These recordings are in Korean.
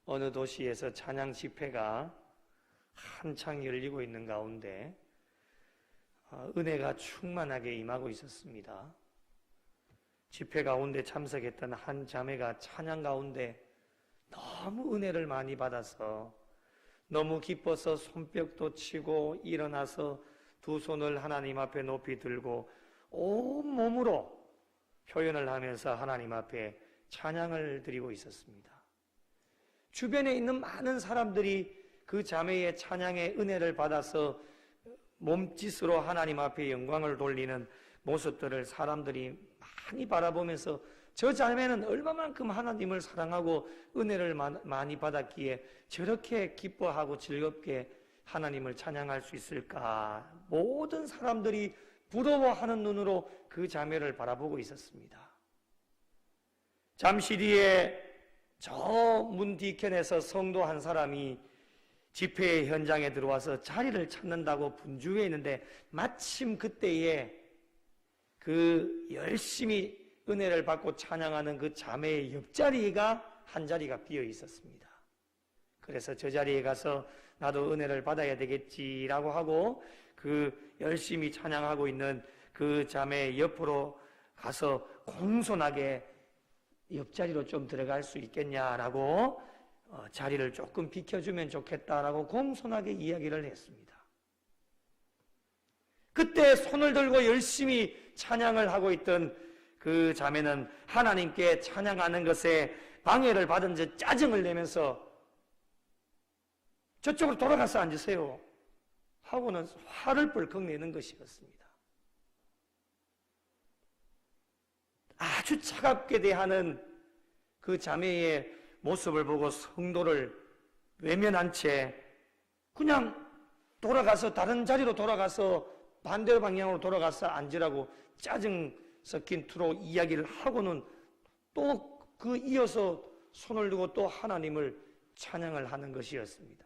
어느 도시에서 찬양 집회가 한창 열리고 있는 가운데 은혜가 충만하게 임하고 있었습니다. 집회 가운데 참석했던 한 자매가 찬양 가운데 너무 은혜를 많이 받아서 너무 기뻐서 손뼉도 치고 일어나서 두 손을 하나님 앞에 높이 들고 온 몸으로 표현을 하면서 하나님 앞에 찬양을 드리고 있었습니다. 주변에 있는 많은 사람들이 그 자매의 찬양의 은혜를 받아서 몸짓으로 하나님 앞에 영광을 돌리는 모습들을 사람들이 많이 바라보면서 저 자매는 얼마만큼 하나님을 사랑하고 은혜를 많이 받았기에 저렇게 기뻐하고 즐겁게 하나님을 찬양할 수 있을까? 모든 사람들이 부러워하는 눈으로 그 자매를 바라보고 있었습니다. 잠시 뒤에 저 문 뒤편에서 성도 한 사람이 집회 현장에 들어와서 자리를 찾는다고 분주해 있는데 마침 그때에 그 열심히 은혜를 받고 찬양하는 그 자매의 옆자리가 한 자리가 비어 있었습니다. 그래서 저 자리에 가서 나도 은혜를 받아야 되겠지라고 하고 그 열심히 찬양하고 있는 그 자매 옆으로 가서 공손하게 옆자리로 좀 들어갈 수 있겠냐라고 자리를 조금 비켜주면 좋겠다라고 공손하게 이야기를 했습니다. 그때 손을 들고 열심히 찬양을 하고 있던 그 자매는 하나님께 찬양하는 것에 방해를 받은 듯 짜증을 내면서 저쪽으로 돌아가서 앉으세요 하고는 화를 벌컥 내는 것이었습니다. 아주 차갑게 대하는 그 자매의 모습을 보고 성도를 외면한 채 그냥 돌아가서 다른 자리로 돌아가서 반대 방향으로 돌아가서 앉으라고 짜증 섞인 투로 이야기를 하고는 또 그 이어서 손을 들고 또 하나님을 찬양을 하는 것이었습니다.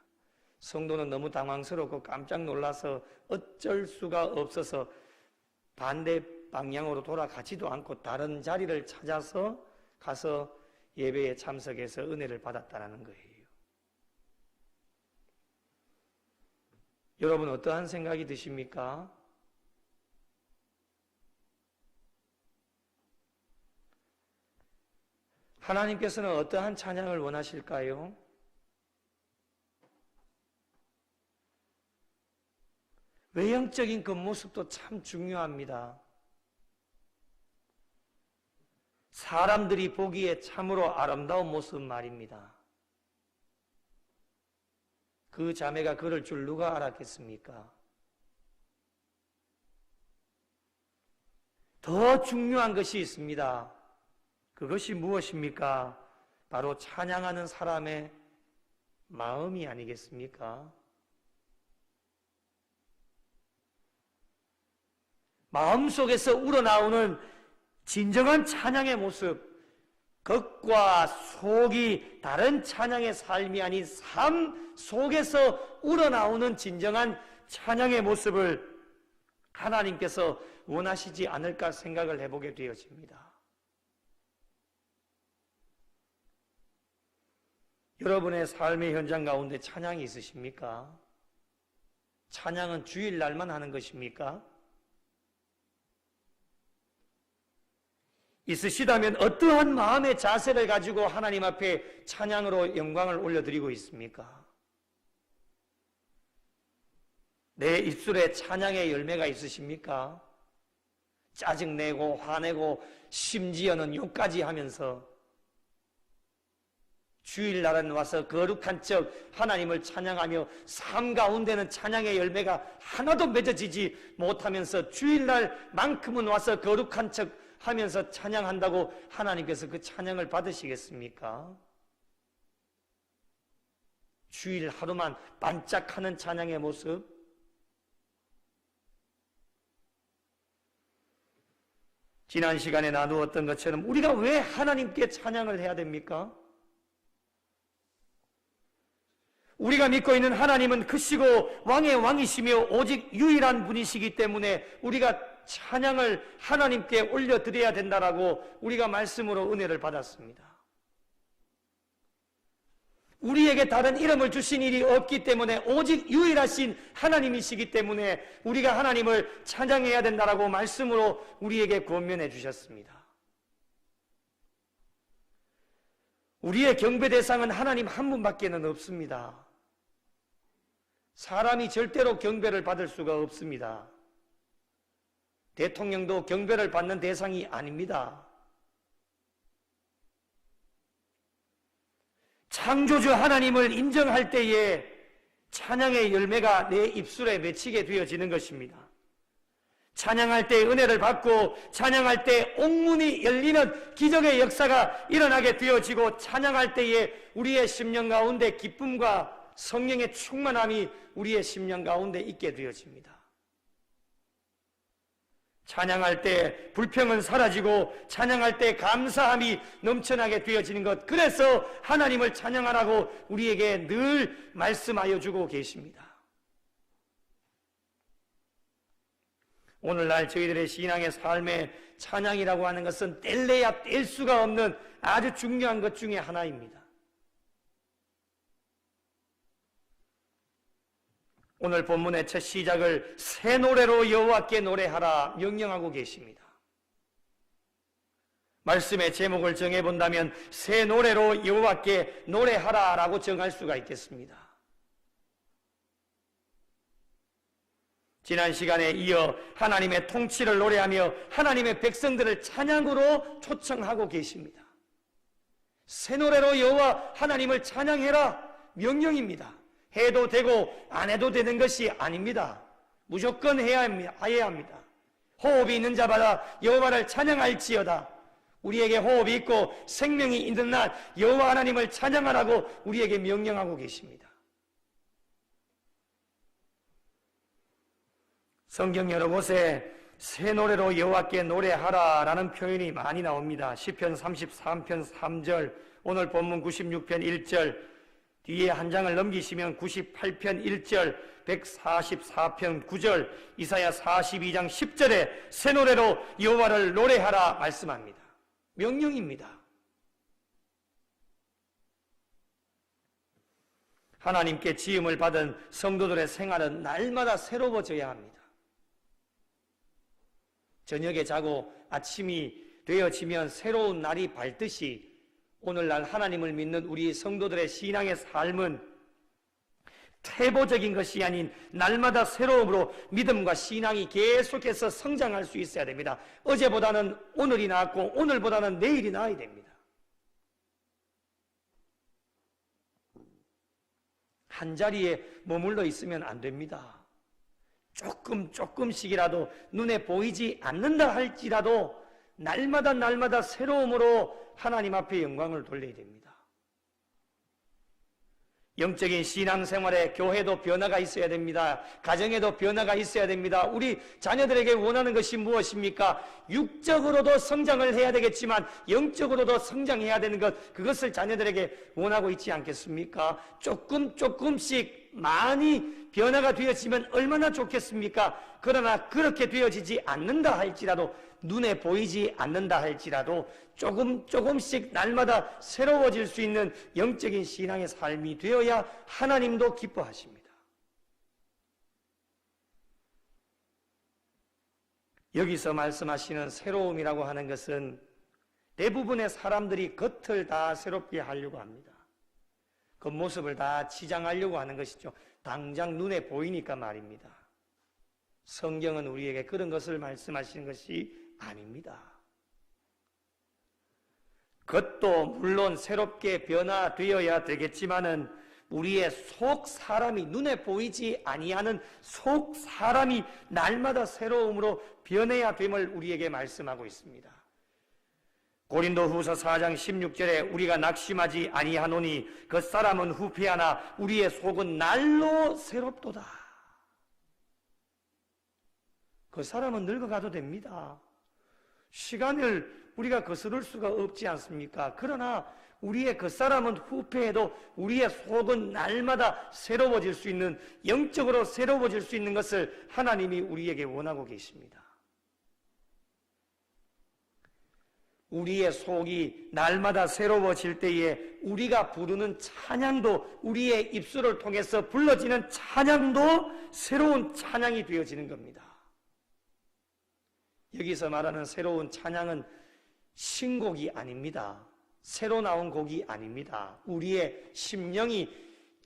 성도는 너무 당황스럽고 깜짝 놀라서 어쩔 수가 없어서 반대 방향으로 돌아가지도 않고 다른 자리를 찾아서 가서 예배에 참석해서 은혜를 받았다는 거예요. 여러분 어떠한 생각이 드십니까? 하나님께서는 어떠한 찬양을 원하실까요? 외형적인 그 모습도 참 중요합니다. 사람들이 보기에 참으로 아름다운 모습 말입니다. 그 자매가 그럴 줄 누가 알았겠습니까? 더 중요한 것이 있습니다. 그것이 무엇입니까? 바로 찬양하는 사람의 마음이 아니겠습니까? 마음속에서 우러나오는 진정한 찬양의 모습, 겉과 속이 다른 찬양의 삶이 아닌 삶 속에서 우러나오는 진정한 찬양의 모습을 하나님께서 원하시지 않을까 생각을 해보게 되어집니다. 여러분의 삶의 현장 가운데 찬양이 있으십니까? 찬양은 주일날만 하는 것입니까? 있으시다면 어떠한 마음의 자세를 가지고 하나님 앞에 찬양으로 영광을 올려드리고 있습니까? 내 입술에 찬양의 열매가 있으십니까? 짜증내고 화내고 심지어는 욕까지 하면서 주일날은 와서 거룩한 척 하나님을 찬양하며 삶 가운데는 찬양의 열매가 하나도 맺어지지 못하면서 주일날만큼은 와서 거룩한 척 하면서 찬양한다고 하나님께서 그 찬양을 받으시겠습니까? 주일 하루만 반짝하는 찬양의 모습? 지난 시간에 나누었던 것처럼 우리가 왜 하나님께 찬양을 해야 됩니까? 우리가 믿고 있는 하나님은 크시고 왕의 왕이시며 오직 유일한 분이시기 때문에 우리가 찬양을 하나님께 올려드려야 된다라고 우리가 말씀으로 은혜를 받았습니다. 우리에게 다른 이름을 주신 일이 없기 때문에 오직 유일하신 하나님이시기 때문에 우리가 하나님을 찬양해야 된다라고 말씀으로 우리에게 권면해 주셨습니다. 우리의 경배 대상은 하나님 한 분밖에는 없습니다. 사람이 절대로 경배를 받을 수가 없습니다. 대통령도 경배를 받는 대상이 아닙니다. 창조주 하나님을 인정할 때에 찬양의 열매가 내 입술에 맺히게 되어지는 것입니다. 찬양할 때 은혜를 받고 찬양할 때 옥문이 열리는 기적의 역사가 일어나게 되어지고 찬양할 때에 우리의 심령 가운데 기쁨과 성령의 충만함이 우리의 심령 가운데 있게 되어집니다. 찬양할 때 불평은 사라지고 찬양할 때 감사함이 넘쳐나게 되어지는 것, 그래서 하나님을 찬양하라고 우리에게 늘 말씀하여 주고 계십니다. 오늘날 저희들의 신앙의 삶에 찬양이라고 하는 것은 뗄래야 뗄 수가 없는 아주 중요한 것 중에 하나입니다. 오늘 본문의 첫 시작을 새 노래로 여호와께 노래하라 명령하고 계십니다. 말씀의 제목을 정해본다면 새 노래로 여호와께 노래하라 라고 정할 수가 있겠습니다. 지난 시간에 이어 하나님의 통치를 노래하며 하나님의 백성들을 찬양으로 초청하고 계십니다. 새 노래로 여호와 하나님을 찬양해라 명령입니다. 해도 되고 안 해도 되는 것이 아닙니다. 무조건 해야 합니다. 호흡이 있는 자마다 여호와를 찬양할지어다. 우리에게 호흡이 있고 생명이 있는 날 여호와 하나님을 찬양하라고 우리에게 명령하고 계십니다. 성경 여러 곳에 새 노래로 여호와께 노래하라 라는 표현이 많이 나옵니다. 시편 33편 3절, 오늘 본문 96편 1절, 뒤에 한 장을 넘기시면 98편 1절, 144편 9절, 이사야 42장 10절에 새 노래로 여호와를 노래하라 말씀합니다. 명령입니다. 하나님께 지음을 받은 성도들의 생활은 날마다 새로워져야 합니다. 저녁에 자고 아침이 되어지면 새로운 날이 밝듯이 오늘날 하나님을 믿는 우리 성도들의 신앙의 삶은 태보적인 것이 아닌 날마다 새로움으로 믿음과 신앙이 계속해서 성장할 수 있어야 됩니다. 어제보다는 오늘이 나았고 오늘보다는 내일이 나아야 됩니다. 한 자리에 머물러 있으면 안 됩니다. 조금씩이라도 눈에 보이지 않는다 할지라도 날마다 새로움으로 하나님 앞에 영광을 돌려야 됩니다. 영적인 신앙생활에 교회도 변화가 있어야 됩니다. 가정에도 변화가 있어야 됩니다. 우리 자녀들에게 원하는 것이 무엇입니까? 육적으로도 성장을 해야 되겠지만 영적으로도 성장해야 되는 것, 그것을 자녀들에게 원하고 있지 않겠습니까? 조금씩 많이 변화가 되어지면 얼마나 좋겠습니까? 그러나 그렇게 되어지지 않는다 할지라도, 눈에 보이지 않는다 할지라도 조금씩 날마다 새로워질 수 있는 영적인 신앙의 삶이 되어야 하나님도 기뻐하십니다. 여기서 말씀하시는 새로움이라고 하는 것은 대부분의 사람들이 겉을 다 새롭게 하려고 합니다. 겉모습을 다 치장하려고 하는 것이죠. 당장 눈에 보이니까 말입니다. 성경은 우리에게 그런 것을 말씀하시는 것이 아닙니다. 겉도 물론 새롭게 변화되어야 되겠지만은 우리의 속 사람이, 눈에 보이지 아니하는 속 사람이 날마다 새로움으로 변해야 됨을 우리에게 말씀하고 있습니다. 고린도후서 4장 16절에 우리가 낙심하지 아니하노니 그 사람은 후패하나 우리의 속은 날로 새롭도다. 그 사람은 늙어가도 됩니다. 시간을 우리가 거스를 수가 없지 않습니까? 그러나 우리의 그 사람은 후패해도 우리의 속은 날마다 새로워질 수 있는, 영적으로 새로워질 수 있는 것을 하나님이 우리에게 원하고 계십니다. 우리의 속이 날마다 새로워질 때에 우리가 부르는 찬양도, 우리의 입술을 통해서 불러지는 찬양도 새로운 찬양이 되어지는 겁니다. 여기서 말하는 새로운 찬양은 신곡이 아닙니다. 새로 나온 곡이 아닙니다. 우리의 심령이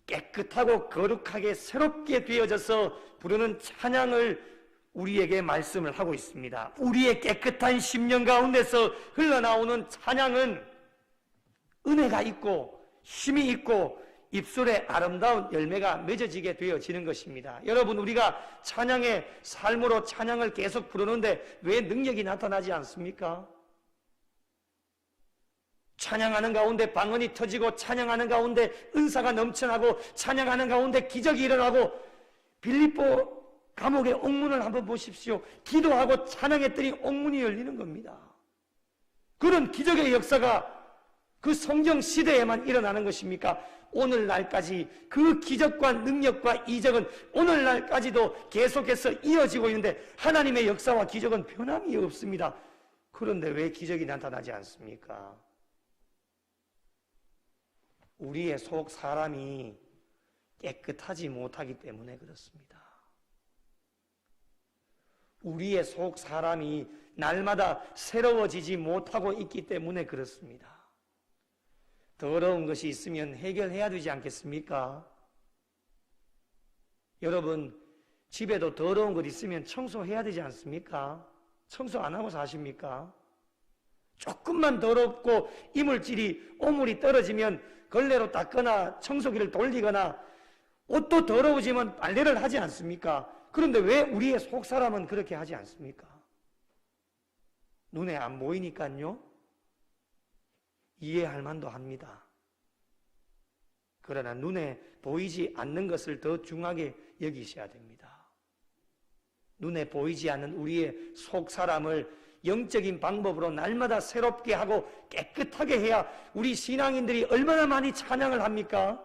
깨끗하고 거룩하게 새롭게 되어져서 부르는 찬양을 우리에게 말씀을 하고 있습니다. 우리의 깨끗한 심령 가운데서 흘러나오는 찬양은 은혜가 있고 힘이 있고 입술에 아름다운 열매가 맺어지게 되어지는 것입니다. 여러분, 우리가 찬양의 삶으로 찬양을 계속 부르는데 왜 능력이 나타나지 않습니까? 찬양하는 가운데 방언이 터지고, 찬양하는 가운데 은사가 넘쳐나고, 찬양하는 가운데 기적이 일어나고. 빌립보 감옥의 옥문을 한번 보십시오. 기도하고 찬양했더니 옥문이 열리는 겁니다. 그런 기적의 역사가 그 성경 시대에만 일어나는 것입니까? 오늘날까지 그 기적과 능력과 이적은 오늘날까지도 계속해서 이어지고 있는데 하나님의 역사와 기적은 변함이 없습니다. 그런데 왜 기적이 나타나지 않습니까? 우리의 속 사람이 깨끗하지 못하기 때문에 그렇습니다. 우리의 속 사람이 날마다 새로워지지 못하고 있기 때문에 그렇습니다. 더러운 것이 있으면 해결해야 되지 않겠습니까? 여러분, 집에도 더러운 것 있으면 청소해야 되지 않습니까? 청소 안 하고 사십니까? 조금만 더럽고 이물질이, 오물이 떨어지면 걸레로 닦거나 청소기를 돌리거나, 옷도 더러워지면 빨래를 하지 않습니까? 그런데 왜 우리의 속 사람은 그렇게 하지 않습니까? 눈에 안 보이니까요. 이해할 만도 합니다. 그러나 눈에 보이지 않는 것을 더 중하게 여기셔야 됩니다. 눈에 보이지 않는 우리의 속 사람을 영적인 방법으로 날마다 새롭게 하고 깨끗하게 해야 우리 신앙인들이 얼마나 많이 찬양을 합니까?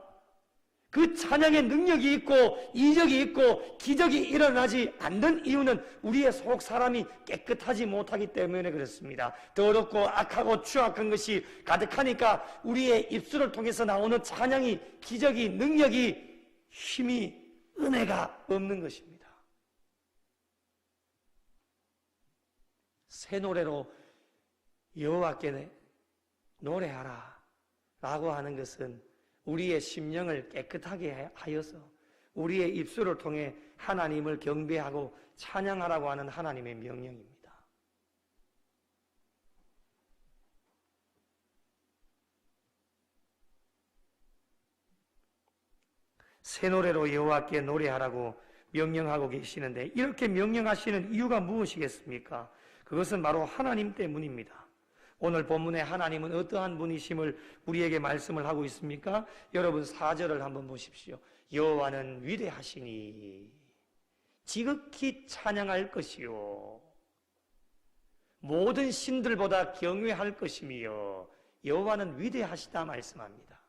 그 찬양의 능력이 있고 이적이 있고 기적이 일어나지 않는 이유는 우리의 속 사람이 깨끗하지 못하기 때문에 그렇습니다. 더럽고 악하고 추악한 것이 가득하니까 우리의 입술을 통해서 나오는 찬양이, 기적이, 능력이, 힘이, 은혜가 없는 것입니다. 새 노래로 여호와께 노래하라 라고 하는 것은 우리의 심령을 깨끗하게 하여서 우리의 입술을 통해 하나님을 경배하고 찬양하라고 하는 하나님의 명령입니다. 새 노래로 여호와께 노래하라고 명령하고 계시는데, 이렇게 명령하시는 이유가 무엇이겠습니까? 그것은 바로 하나님 때문입니다. 오늘 본문에 하나님은 어떠한 분이심을 우리에게 말씀을 하고 있습니까? 여러분 4절을 한번 보십시오. 여호와는 위대하시니 지극히 찬양할 것이요 모든 신들보다 경외할 것이며 여호와는 위대하시다 말씀합니다.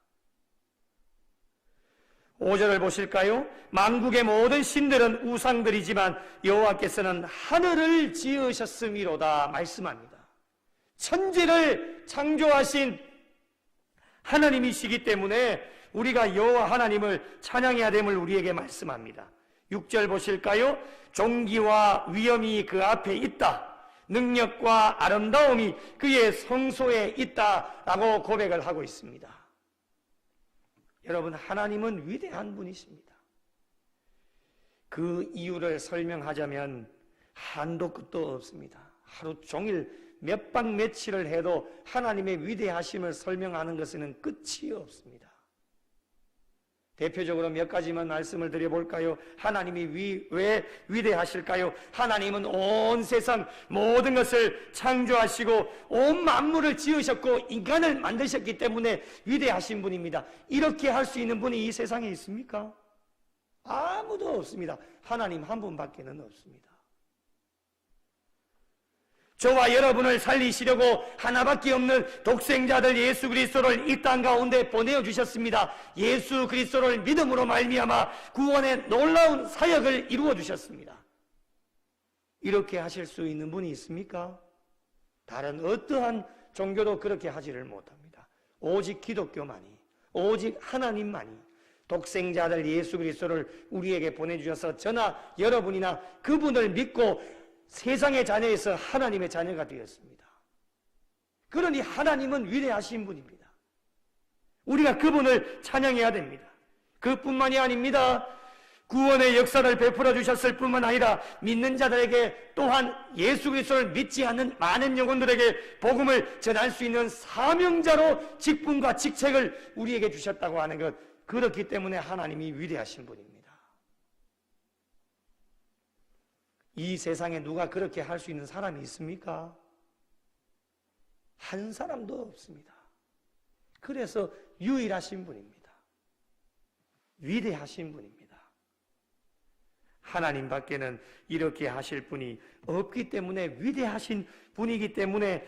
5절을 보실까요? 만국의 모든 신들은 우상들이지만 여호와께서는 하늘을 지으셨음이로다 말씀합니다. 천지를 창조하신 하나님이시기 때문에 우리가 여호와 하나님을 찬양해야 됨을 우리에게 말씀합니다. 6절 보실까요? 존귀와 위엄이 그 앞에 있다. 능력과 아름다움이 그의 성소에 있다라고 고백을 하고 있습니다. 여러분, 하나님은 위대한 분이십니다. 그 이유를 설명하자면 한도 끝도 없습니다. 하루 종일 몇 박 며칠을 해도 하나님의 위대하심을 설명하는 것에는 끝이 없습니다. 대표적으로 몇 가지만 말씀을 드려볼까요? 하나님이 왜 위대하실까요? 하나님은 온 세상 모든 것을 창조하시고 온 만물을 지으셨고 인간을 만드셨기 때문에 위대하신 분입니다. 이렇게 할 수 있는 분이 이 세상에 있습니까? 아무도 없습니다. 하나님 한 분밖에는 없습니다. 저와 여러분을 살리시려고 하나밖에 없는 독생자들 예수 그리스도를 이 땅 가운데 보내어 주셨습니다. 예수 그리스도를 믿음으로 말미암아 구원의 놀라운 사역을 이루어 주셨습니다. 이렇게 하실 수 있는 분이 있습니까? 다른 어떠한 종교도 그렇게 하지를 못합니다. 오직 기독교만이, 오직 하나님만이 독생자들 예수 그리스도를 우리에게 보내주셔서 저나 여러분이나 그분을 믿고 세상의 자녀에서 하나님의 자녀가 되었습니다. 그러니 하나님은 위대하신 분입니다. 우리가 그분을 찬양해야 됩니다. 그뿐만이 아닙니다. 구원의 역사를 베풀어 주셨을 뿐만 아니라 믿는 자들에게 또한 예수 그리스도를 믿지 않는 많은 영혼들에게 복음을 전할 수 있는 사명자로 직분과 직책을 우리에게 주셨다고 하는 것, 그렇기 때문에 하나님이 위대하신 분입니다. 이 세상에 누가 그렇게 할 수 있는 사람이 있습니까? 한 사람도 없습니다. 그래서 유일하신 분입니다. 위대하신 분입니다. 하나님 밖에는 이렇게 하실 분이 없기 때문에, 위대하신 분이기 때문에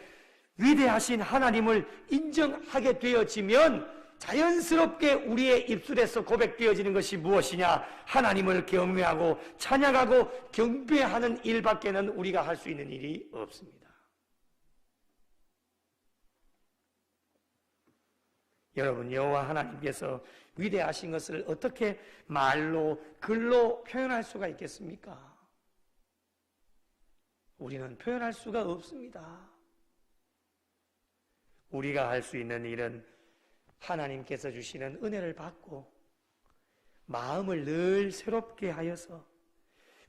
위대하신 하나님을 인정하게 되어지면 자연스럽게 우리의 입술에서 고백되어지는 것이 무엇이냐? 하나님을 경외하고 찬양하고 경배하는 일밖에는 우리가 할 수 있는 일이 없습니다. 여러분, 여호와 하나님께서 위대하신 것을 어떻게 말로, 글로 표현할 수가 있겠습니까? 우리는 표현할 수가 없습니다. 우리가 할 수 있는 일은 하나님께서 주시는 은혜를 받고 마음을 늘 새롭게 하여서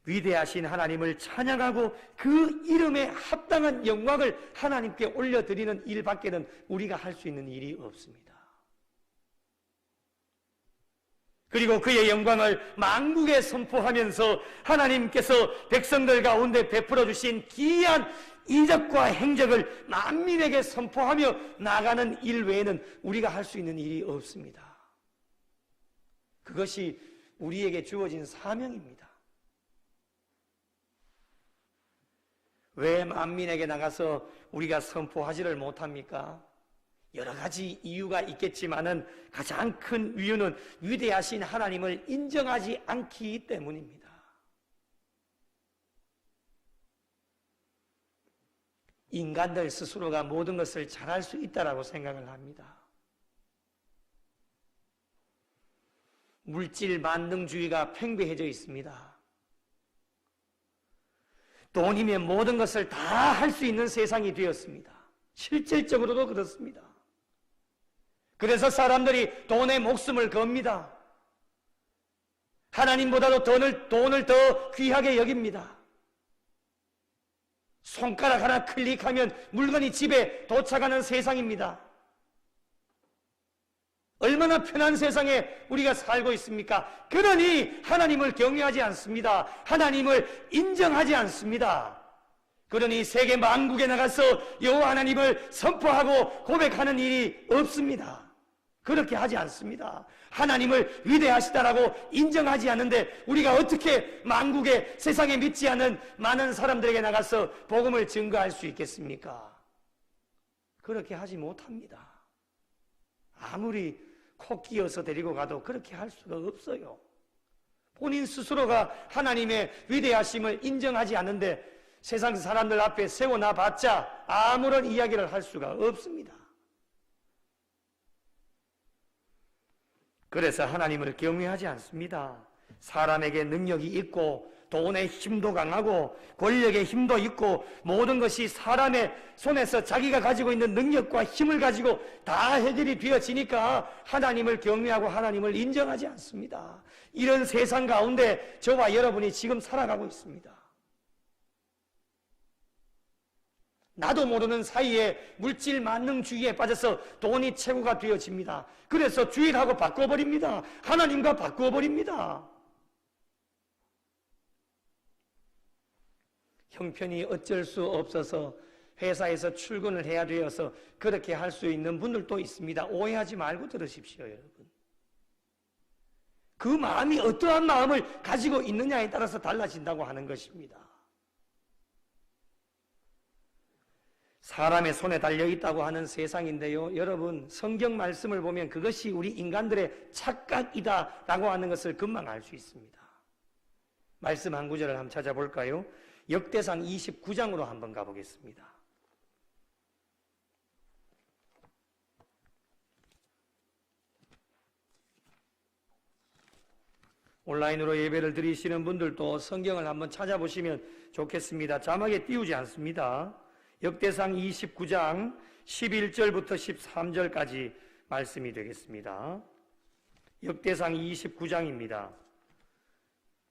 위대하신 하나님을 찬양하고 그 이름에 합당한 영광을 하나님께 올려드리는 일밖에는 우리가 할 수 있는 일이 없습니다. 그리고 그의 영광을 만국에 선포하면서 하나님께서 백성들 가운데 베풀어 주신 기이한 이적과 행적을 만민에게 선포하며 나가는 일 외에는 우리가 할 수 있는 일이 없습니다. 그것이 우리에게 주어진 사명입니다. 왜 만민에게 나가서 우리가 선포하지를 못합니까? 여러 가지 이유가 있겠지만은 가장 큰 이유는 위대하신 하나님을 인정하지 않기 때문입니다. 인간들 스스로가 모든 것을 잘할 수 있다라고 생각을 합니다. 물질 만능주의가 팽배해져 있습니다. 돈이면 모든 것을 다 할 수 있는 세상이 되었습니다. 실질적으로도 그렇습니다. 그래서 사람들이 돈에 목숨을 겁니다. 하나님보다도 돈을 더 귀하게 여깁니다. 손가락 하나 클릭하면 물건이 집에 도착하는 세상입니다. 얼마나 편한 세상에 우리가 살고 있습니까? 그러니 하나님을 경외하지 않습니다. 하나님을 인정하지 않습니다. 그러니 세계 만국에 나가서 여호와 하나님을 선포하고 고백하는 일이 없습니다. 그렇게 하지 않습니다. 하나님을 위대하시다라고 인정하지 않는데 우리가 어떻게 만국에 세상에 믿지 않는 많은 사람들에게 나가서 복음을 증거할 수 있겠습니까? 그렇게 하지 못합니다. 아무리 코 끼어서 데리고 가도 그렇게 할 수가 없어요. 본인 스스로가 하나님의 위대하심을 인정하지 않는데 세상 사람들 앞에 세워놔봤자 아무런 이야기를 할 수가 없습니다. 그래서 하나님을 경외하지 않습니다. 사람에게 능력이 있고 돈의 힘도 강하고 권력의 힘도 있고 모든 것이 사람의 손에서 자기가 가지고 있는 능력과 힘을 가지고 다 해결이 되어지니까 하나님을 경외하고 하나님을 인정하지 않습니다. 이런 세상 가운데 저와 여러분이 지금 살아가고 있습니다. 나도 모르는 사이에 물질 만능주의에 빠져서 돈이 최고가 되어집니다. 그래서 주일하고 바꿔버립니다. 하나님과 바꿔버립니다. 형편이 어쩔 수 없어서 회사에서 출근을 해야 되어서 그렇게 할 수 있는 분들도 있습니다. 오해하지 말고 들으십시오, 여러분. 그 마음이 어떠한 마음을 가지고 있느냐에 따라서 달라진다고 하는 것입니다. 사람의 손에 달려있다고 하는 세상인데요. 여러분, 성경 말씀을 보면 그것이 우리 인간들의 착각이다라고 하는 것을 금방 알 수 있습니다. 말씀 한 구절을 한번 찾아볼까요? 역대상 29장으로 한번 가보겠습니다. 온라인으로 예배를 드리시는 분들도 성경을 한번 찾아보시면 좋겠습니다. 자막에 띄우지 않습니다. 역대상 29장 11절부터 13절까지 말씀이 되겠습니다. 역대상 29장입니다.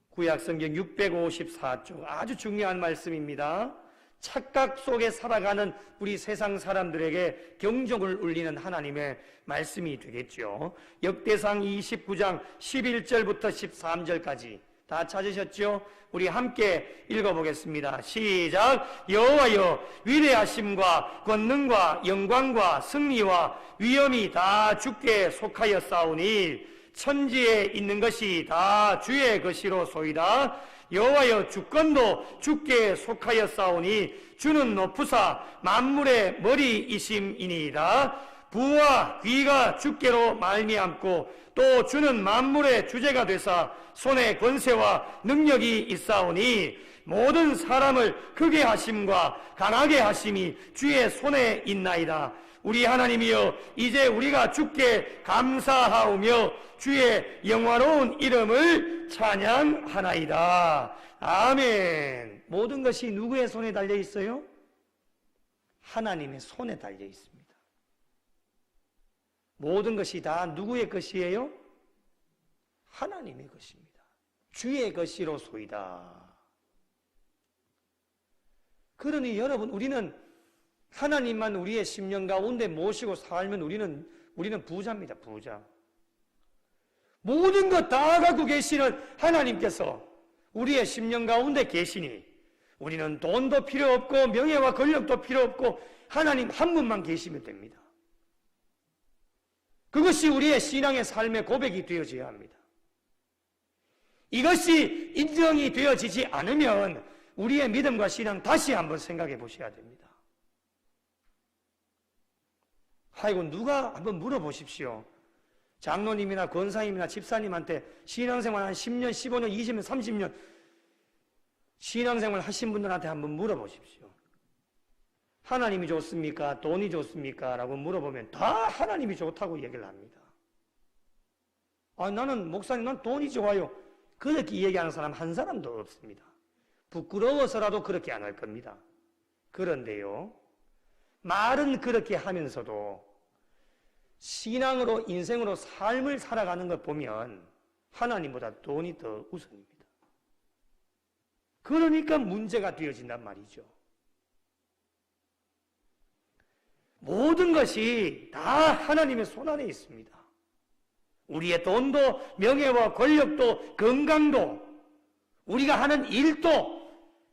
구약성경 654쪽 아주 중요한 말씀입니다. 착각 속에 살아가는 우리 세상 사람들에게 경종을 울리는 하나님의 말씀이 되겠죠. 역대상 29장 11절부터 13절까지 다 찾으셨죠? 우리 함께 읽어보겠습니다. 시작! 여호와여, 위대하심과 권능과 영광과 승리와 위엄이 다 주께 속하였사오니 천지에 있는 것이 다 주의 것이로소이다. 여호와여, 주권도 주께 속하였사오니 주는 높으사 만물의 머리이심이니이다. 부와 귀가 주께로 말미암고 또 주는 만물의 주제가 되사 손에 권세와 능력이 있사오니 모든 사람을 크게 하심과 강하게 하심이 주의 손에 있나이다. 우리 하나님이여, 이제 우리가 주께 감사하오며 주의 영화로운 이름을 찬양하나이다. 아멘. 모든 것이 누구의 손에 달려 있어요? 하나님의 손에 달려 있습니다. 모든 것이 다 누구의 것이에요? 하나님의 것입니다. 주의 것이로소이다. 그러니 여러분, 우리는 하나님만 우리의 심령 가운데 모시고 살면 우리는 부자입니다. 부자. 모든 것 다 갖고 계시는 하나님께서 우리의 심령 가운데 계시니 우리는 돈도 필요 없고 명예와 권력도 필요 없고 하나님 한 분만 계시면 됩니다. 그것이 우리의 신앙의 삶의 고백이 되어져야 합니다. 이것이 인정이 되어지지 않으면 우리의 믿음과 신앙 다시 한번 생각해 보셔야 됩니다. 아이고, 누가 한번 물어보십시오. 장로님이나 권사님이나 집사님한테 신앙생활 한 10년, 15년, 20년, 30년 신앙생활 하신 분들한테 한번 물어보십시오. 하나님이 좋습니까? 돈이 좋습니까? 라고 물어보면 다 하나님이 좋다고 얘기를 합니다. 나는 목사님, 난 돈이 좋아요. 그렇게 얘기하는 사람 한 사람도 없습니다. 부끄러워서라도 그렇게 안 할 겁니다. 그런데요, 말은 그렇게 하면서도 신앙으로, 인생으로 삶을 살아가는 것 보면 하나님보다 돈이 더 우선입니다. 그러니까 문제가 되어진단 말이죠. 모든 것이 다 하나님의 손안에 있습니다. 우리의 돈도, 명예와 권력도, 건강도, 우리가 하는 일도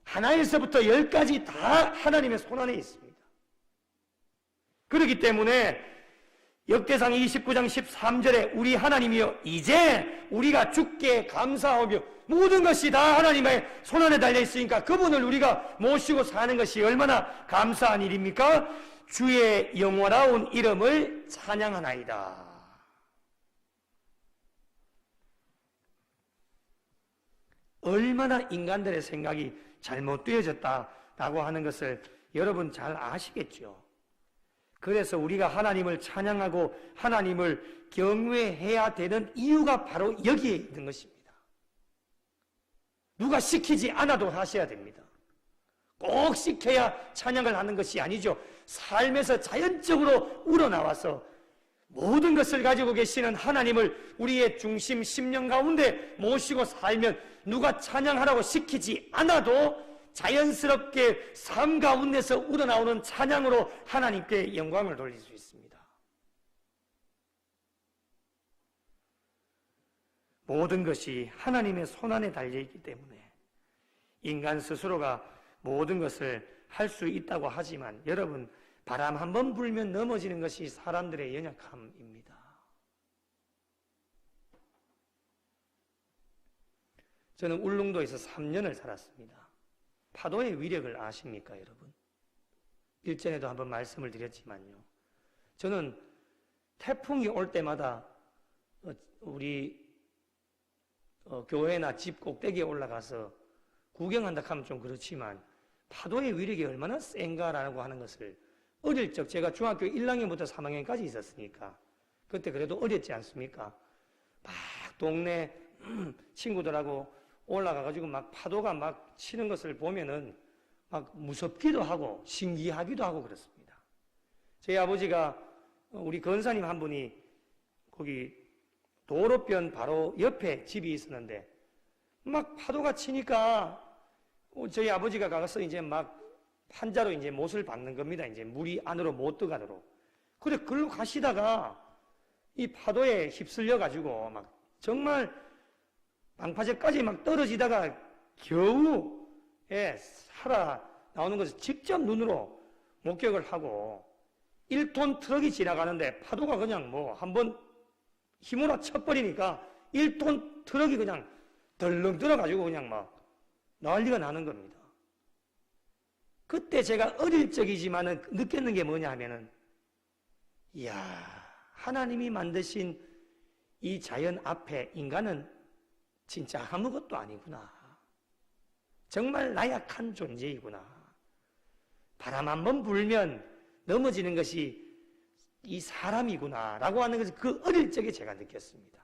하나에서부터 10까지 다 하나님의 손안에 있습니다. 그렇기 때문에 역대상 29장 13절에 우리 하나님이여, 이제 우리가 주께 감사하며 모든 것이 다 하나님의 손안에 달려있으니까 그분을 우리가 모시고 사는 것이 얼마나 감사한 일입니까? 주의 영원하온 이름을 찬양하나이다. 얼마나 인간들의 생각이 잘못되어졌다라고 하는 것을 여러분 잘 아시겠죠? 그래서 우리가 하나님을 찬양하고 하나님을 경외해야 되는 이유가 바로 여기에 있는 것입니다. 누가 시키지 않아도 하셔야 됩니다. 꼭 시켜야 찬양을 하는 것이 아니죠. 삶에서 자연적으로 우러나와서 모든 것을 가지고 계시는 하나님을 우리의 중심 심령 가운데 모시고 살면 누가 찬양하라고 시키지 않아도 자연스럽게 삶 가운데서 우러나오는 찬양으로 하나님께 영광을 돌릴 수 있습니다. 모든 것이 하나님의 손안에 달려있기 때문에 인간 스스로가 모든 것을 할 수 있다고 하지만 여러분, 바람 한번 불면 넘어지는 것이 사람들의 연약함입니다. 저는 울릉도에서 3년을 살았습니다. 파도의 위력을 아십니까, 여러분? 일전에도 한번 말씀을 드렸지만요. 저는 태풍이 올 때마다 우리 교회나 집 꼭대기에 올라가서 구경한다 하면 좀 그렇지만 파도의 위력이 얼마나 센가라고 하는 것을 어릴 적, 제가 중학교 1학년부터 3학년까지 있었으니까 그때 그래도 어렸지 않습니까? 막 동네 친구들하고 올라가가지고 막 파도가 막 치는 것을 보면은 막 무섭기도 하고 신기하기도 하고 그렇습니다. 저희 아버지가 우리 권사님 한 분이 거기 도로변 바로 옆에 집이 있었는데 막 파도가 치니까 저희 아버지가 가서 이제 막 판자로 이제 못을 박는 겁니다. 이제 물이 안으로 못 들어가도록. 그래, 글로 가시다가 이 파도에 휩쓸려 가지고 막 정말 방파제까지 막 떨어지다가 겨우 살아 나오는 것을 직접 눈으로 목격을 하고 1톤 트럭이 지나가는데 파도가 그냥 뭐 한번 힘으로 쳐버리니까 1톤 트럭이 그냥 덜렁 들어가지고 그냥 막 난리가 나는 겁니다. 그때 제가 어릴 적이지만은 느꼈는 게 뭐냐 하면은, 이야, 하나님이 만드신 이 자연 앞에 인간은 진짜 아무것도 아니구나. 정말 나약한 존재이구나. 바람 한번 불면 넘어지는 것이 이 사람이구나 라고 하는 것을 그 어릴 적에 제가 느꼈습니다.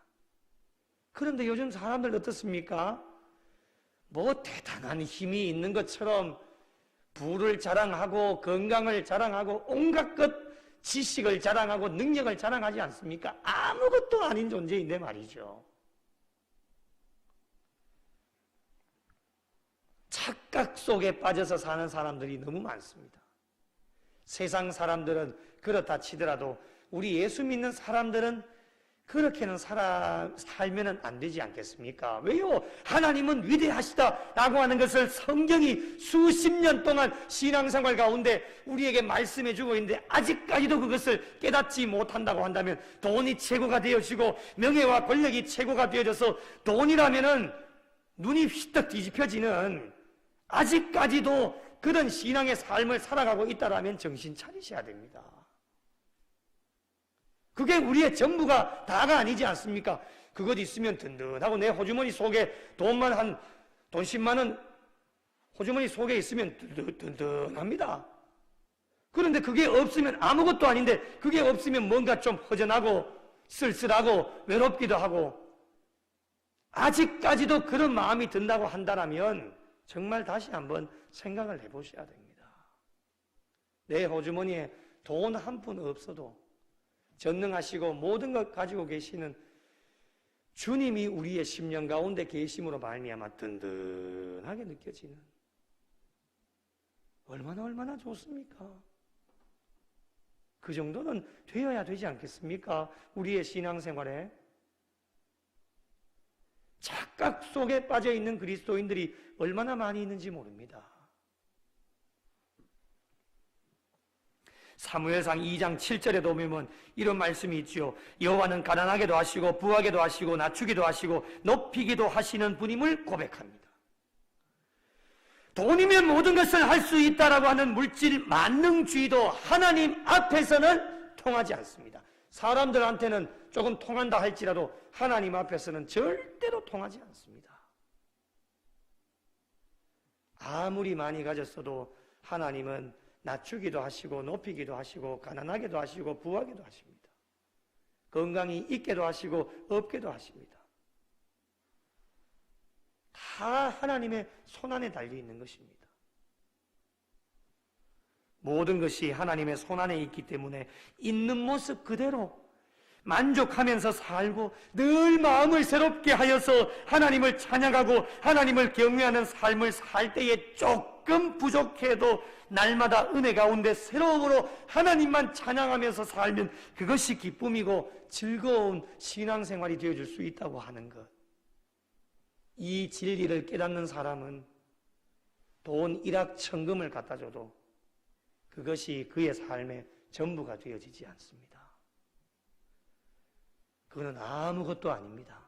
그런데 요즘 사람들 어떻습니까? 뭐 대단한 힘이 있는 것처럼 부를 자랑하고 건강을 자랑하고 온갖 것 지식을 자랑하고 능력을 자랑하지 않습니까? 아무것도 아닌 존재인데 말이죠. 착각 속에 빠져서 사는 사람들이 너무 많습니다. 세상 사람들은 그렇다 치더라도 우리 예수 믿는 사람들은 그렇게는 살면은 안 되지 않겠습니까? 왜요? 하나님은 위대하시다라고 하는 것을 성경이 수십 년 동안 신앙생활 가운데 우리에게 말씀해 주고 있는데 아직까지도 그것을 깨닫지 못한다고 한다면, 돈이 최고가 되어지고 명예와 권력이 최고가 되어져서 돈이라면은 눈이 휘떡 뒤집혀지는, 아직까지도 그런 신앙의 삶을 살아가고 있다라면 정신 차리셔야 됩니다. 그게 우리의 전부가 다가 아니지 않습니까? 그것 있으면 든든하고 내 호주머니 속에 돈 10만 원 호주머니 속에 있으면 든든합니다. 그런데 그게 없으면 아무것도 아닌데, 그게 없으면 뭔가 좀 허전하고 쓸쓸하고 외롭기도 하고, 아직까지도 그런 마음이 든다고 한다면 정말 다시 한번 생각을 해보셔야 됩니다. 내 호주머니에 돈 한 푼 없어도 전능하시고 모든 것 가지고 계시는 주님이 우리의 심령 가운데 계심으로 말미암아 든든하게 느껴지는, 얼마나 좋습니까? 그 정도는 되어야 되지 않겠습니까? 우리의 신앙생활에. 착각 속에 빠져있는 그리스도인들이 얼마나 많이 있는지 모릅니다. 사무엘상 2장 7절에도 보면 이런 말씀이 있죠. 여호와는 가난하게도 하시고 부하게도 하시고 낮추기도 하시고 높이기도 하시는 분임을 고백합니다. 돈이면 모든 것을 할 수 있다라고 하는 물질 만능주의도 하나님 앞에서는 통하지 않습니다. 사람들한테는 조금 통한다 할지라도 하나님 앞에서는 절대로 통하지 않습니다. 아무리 많이 가졌어도 하나님은 낮추기도 하시고 높이기도 하시고 가난하게도 하시고 부하게도 하십니다. 건강이 있게도 하시고 없게도 하십니다. 다 하나님의 손안에 달려있는 것입니다. 모든 것이 하나님의 손안에 있기 때문에 있는 모습 그대로 만족하면서 살고 늘 마음을 새롭게 하여서 하나님을 찬양하고 하나님을 경외하는 삶을 살 때에 조금 부족해도 날마다 은혜 가운데 새로움으로 하나님만 찬양하면서 살면 그것이 기쁨이고 즐거운 신앙생활이 되어줄 수 있다고 하는 것. 이 진리를 깨닫는 사람은 돈 일확천금을 갖다 줘도 그것이 그의 삶의 전부가 되어지지 않습니다. 그거는 아무것도 아닙니다.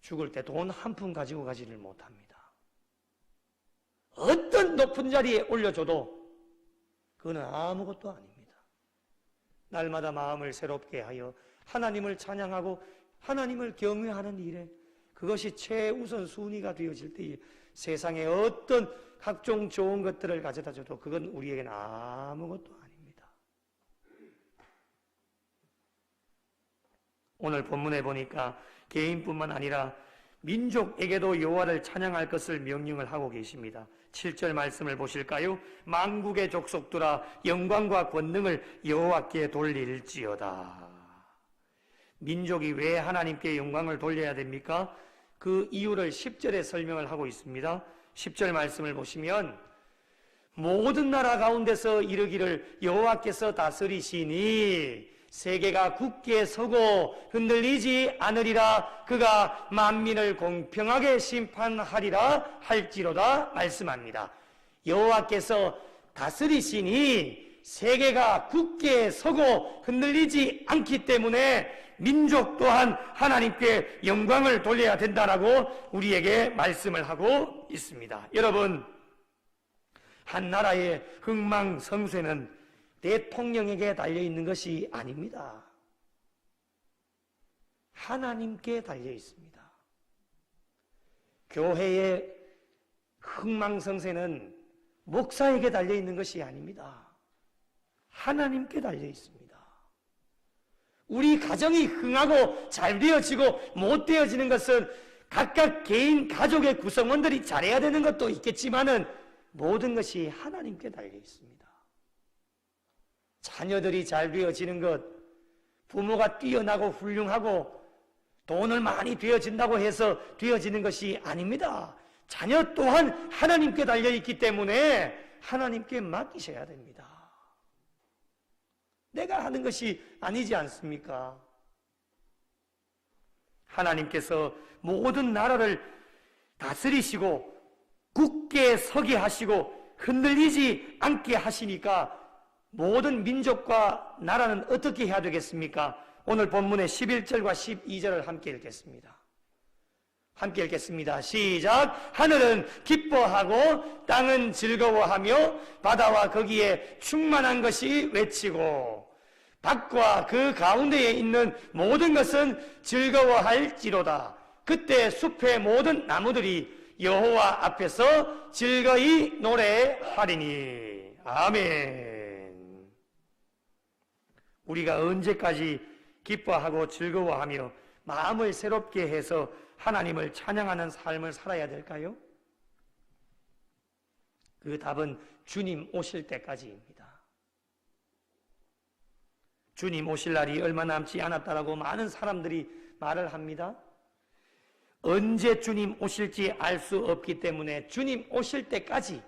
죽을 때 돈 한 푼 가지고 가지를 못합니다. 어떤 높은 자리에 올려줘도 그거는 아무것도 아닙니다. 날마다 마음을 새롭게 하여 하나님을 찬양하고 하나님을 경외하는 일에 그것이 최우선 순위가 되어질 때에 세상에 어떤 각종 좋은 것들을 가져다 줘도 그건 우리에게는 아무것도 아닙니다. 오늘 본문에 보니까 개인뿐만 아니라 민족에게도 여호와를 찬양할 것을 명령을 하고 계십니다. 7절 말씀을 보실까요? 만국의 족속들아 영광과 권능을 여호와께 돌릴지어다. 민족이 왜 하나님께 영광을 돌려야 됩니까? 그 이유를 10절에 설명을 하고 있습니다. 10절 말씀을 보시면 모든 나라 가운데서 이르기를 여호와께서 다스리시니 세계가 굳게 서고 흔들리지 않으리라. 그가 만민을 공평하게 심판하리라 할지로다 말씀합니다. 여호와께서 다스리시니 세계가 굳게 서고 흔들리지 않기 때문에 민족 또한 하나님께 영광을 돌려야 된다라고 우리에게 말씀을 하고 있습니다. 여러분, 한 나라의 흥망성쇠는 대통령에게 달려있는 것이 아닙니다. 하나님께 달려있습니다. 교회의 흥망성쇠는 목사에게 달려있는 것이 아닙니다. 하나님께 달려있습니다. 우리 가정이 흥하고 잘 되어지고 못 되어지는 것은 각각 개인 가족의 구성원들이 잘해야 되는 것도 있겠지만은 모든 것이 하나님께 달려있습니다. 자녀들이 잘 되어지는 것, 부모가 뛰어나고 훌륭하고 돈을 많이 되어진다고 해서 되어지는 것이 아닙니다. 자녀 또한 하나님께 달려있기 때문에 하나님께 맡기셔야 됩니다. 내가 하는 것이 아니지 않습니까? 하나님께서 모든 나라를 다스리시고 굳게 서게 하시고 흔들리지 않게 하시니까 모든 민족과 나라는 어떻게 해야 되겠습니까? 오늘 본문의 11절과 12절을 함께 읽겠습니다. 함께 읽겠습니다. 시작. 하늘은 기뻐하고 땅은 즐거워하며 바다와 거기에 충만한 것이 외치고 밭과 그 가운데에 있는 모든 것은 즐거워할지로다. 그때 숲의 모든 나무들이 여호와 앞에서 즐거이 노래하리니. 아멘. 우리가 언제까지 기뻐하고 즐거워하며 마음을 새롭게 해서 하나님을 찬양하는 삶을 살아야 될까요? 그 답은 주님 오실 때까지입니다. 주님 오실 날이 얼마 남지 않았다라고 많은 사람들이 말을 합니다. 언제 주님 오실지 알 수 없기 때문에 주님 오실 때까지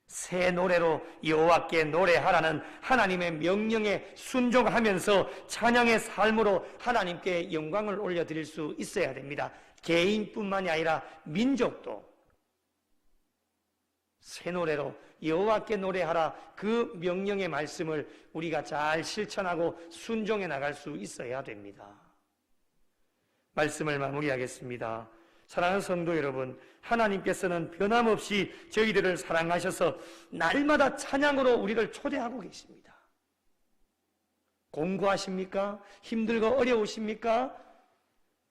새 노래로 여호와께 노래하라는 하나님의 명령에 순종하면서 찬양의 삶으로 하나님께 영광을 올려드릴 수 있어야 됩니다. 개인뿐만이 아니라 민족도 새 노래로 여호와께 노래하라, 그 명령의 말씀을 우리가 잘 실천하고 순종해 나갈 수 있어야 됩니다. 말씀을 마무리하겠습니다. 사랑하는 성도 여러분, 하나님께서는 변함없이 저희들을 사랑하셔서 날마다 찬양으로 우리를 초대하고 계십니다. 공부하십니까? 힘들고 어려우십니까?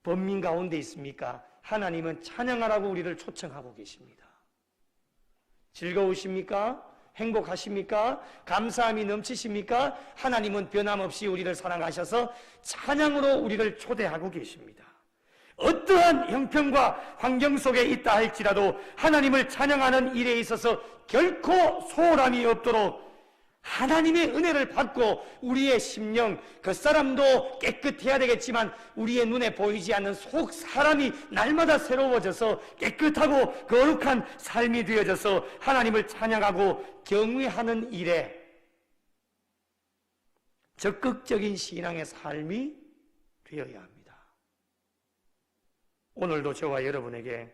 번민 가운데 있습니까? 하나님은 찬양하라고 우리를 초청하고 계십니다. 즐거우십니까? 행복하십니까? 감사함이 넘치십니까? 하나님은 변함없이 우리를 사랑하셔서 찬양으로 우리를 초대하고 계십니다. 어떠한 형편과 환경 속에 있다 할지라도 하나님을 찬양하는 일에 있어서 결코 소홀함이 없도록 하나님의 은혜를 받고 우리의 심령, 겉사람도 깨끗해야 되겠지만 우리의 눈에 보이지 않는 속 사람이 날마다 새로워져서 깨끗하고 거룩한 삶이 되어져서 하나님을 찬양하고 경외하는 일에 적극적인 신앙의 삶이 되어야 합니다. 오늘도 저와 여러분에게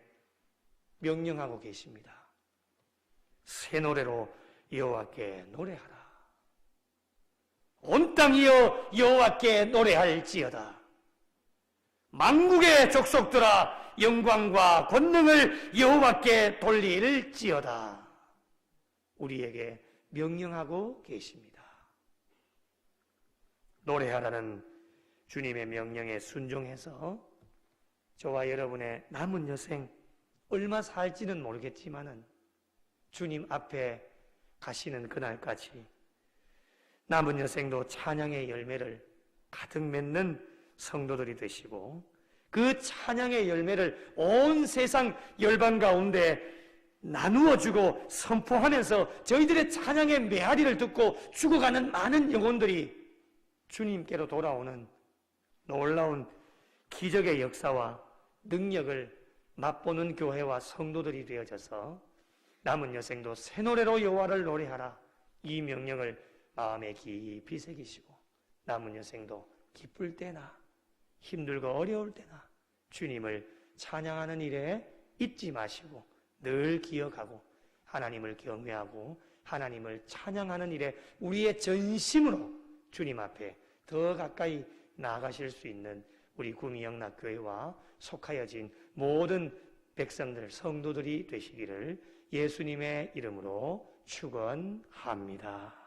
명령하고 계십니다. 새 노래로 여호와께 노래하라. 온 땅이여 여호와께 노래할지어다. 만국의 족속들아 영광과 권능을 여호와께 돌릴지어다. 우리에게 명령하고 계십니다. 노래하라는 주님의 명령에 순종해서 저와 여러분의 남은 여생 얼마 살지는 모르겠지만은 주님 앞에 가시는 그날까지 남은 여생도 찬양의 열매를 가득 맺는 성도들이 되시고 그 찬양의 열매를 온 세상 열방 가운데 나누어 주고 선포하면서 저희들의 찬양의 메아리를 듣고 죽어가는 많은 영혼들이 주님께로 돌아오는 놀라운 기적의 역사와 능력을 맛보는 교회와 성도들이 되어져서 남은 여생도 새 노래로 여호와를 노래하라, 이 명령을 마음에 깊이 새기시고 남은 여생도 기쁠 때나 힘들고 어려울 때나 주님을 찬양하는 일에 잊지 마시고 늘 기억하고 하나님을 경외하고 하나님을 찬양하는 일에 우리의 전심으로 주님 앞에 더 가까이 나아가실 수 있는 우리 구미영락교회와 속하여진 모든 백성들, 성도들이 되시기를 예수님의 이름으로 축원합니다.